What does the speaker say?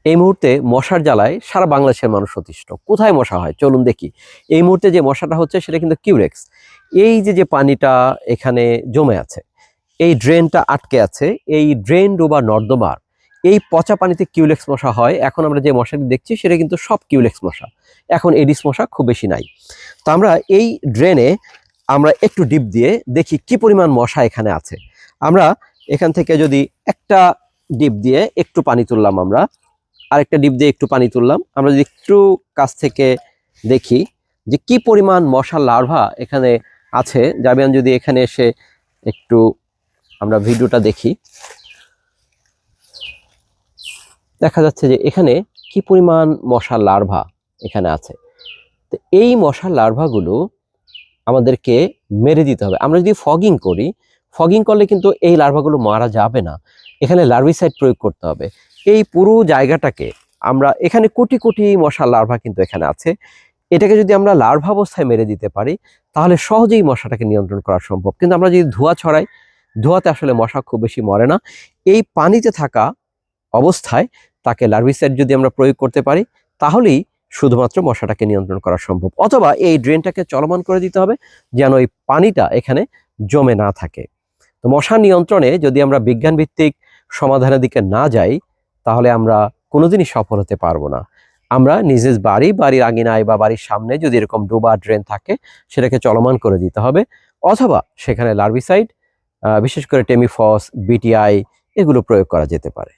এই মুহূর্তে মশার জ্বালায় সারা বাংলাদেশের মানুষ অতিষ্ঠ। কোথায় মশা হয় চলুন দেখি। এই মুহূর্তে যে মশাটা হচ্ছে সেটা কিন্তু কিউরেক্স। এই যে পানিটা এখানে জমে আছে, এই ড্রেনটা আটকে আছে, এই ড্রেন বা নর্দমার এই পচা পানিতে কিউলেক্স মশা হয়। এখন আমরা যে মশাটি দেখছি সেটা কিন্তু সব কিউলেক্স মশা, এখন এডিস মশা খুব বেশি নাই। তো আমরা এই ড্রেনে আমরা একটু ডিপ দিয়ে দেখি কি পরিমাণ মশা এখানে আছে। আমরা এখান থেকে যদি একটা ডিপ দিয়ে একটু পানি তুললাম, আমরা আরেকটা ডিপ দিয়ে একটু পানি তুললাম, আমরা যদি একটু কাছ থেকে দেখি যে কি পরিমাণ মশার লার্ভা এখানে আছে। জামিয়ান যদি এখানে এসে একটু আমরা ভিডিওটা দেখি, দেখা যাচ্ছে যে এখানে কি পরিমাণ মশার লার্ভা এখানে আছে। তো এই মশার লার্ভাগুলো আমাদেরকে মেরে দিতে হবে। আমরা যদি ফগিং করি, ফগিং করলে কিন্তু এই লার্ভাগুলো মারা যাবে না, এখানে লার্ভিসাইড প্রয়োগ করতে হবে। এই পুরো জায়গাটাকে আমরা, এখানে কোটি কোটি মশার লার্ভা কিন্তু এখানে আছে, এটাকে যদি আমরা লার্ভা অবস্থায় মেরে দিতে পারি তাহলে সহজেই মশাটাকে নিয়ন্ত্রণ করা সম্ভব। কিন্তু আমরা যদি ধোঁয়া ছড়াই, ধোঁয়াতে আসলে মশা খুব বেশি মরে না। এই পানিতে থাকা অবস্থায় তাকে লার্ভিসাইড যদি আমরা প্রয়োগ করতে পারি তাহলেই শুধুমাত্র মশাটাকে নিয়ন্ত্রণ করা সম্ভব। অথবা এই ড্রেনটাকে চলমান করে দিতে হবে যেন এই পানিটা এখানে জমে না থাকে। তো মশা নিয়ন্ত্রণে যদি আমরা বিজ্ঞান ভিত্তিক সমাধানের দিকে না যাই তাহলে আমরা কোনোদিনই সফল হতে পারবো না। আমরা নিজের বাড়ির আঙিনায় বা বাড়ির সামনে যদি এরকম ডোবা ড্রেন থাকে সেটাকে চলমান করে দিতে হবে, অথবা সেখানে লার্ভিসাইড বিশেষ করে টেমিফস, বিটিআই এগুলো প্রয়োগ করা যেতে পারে।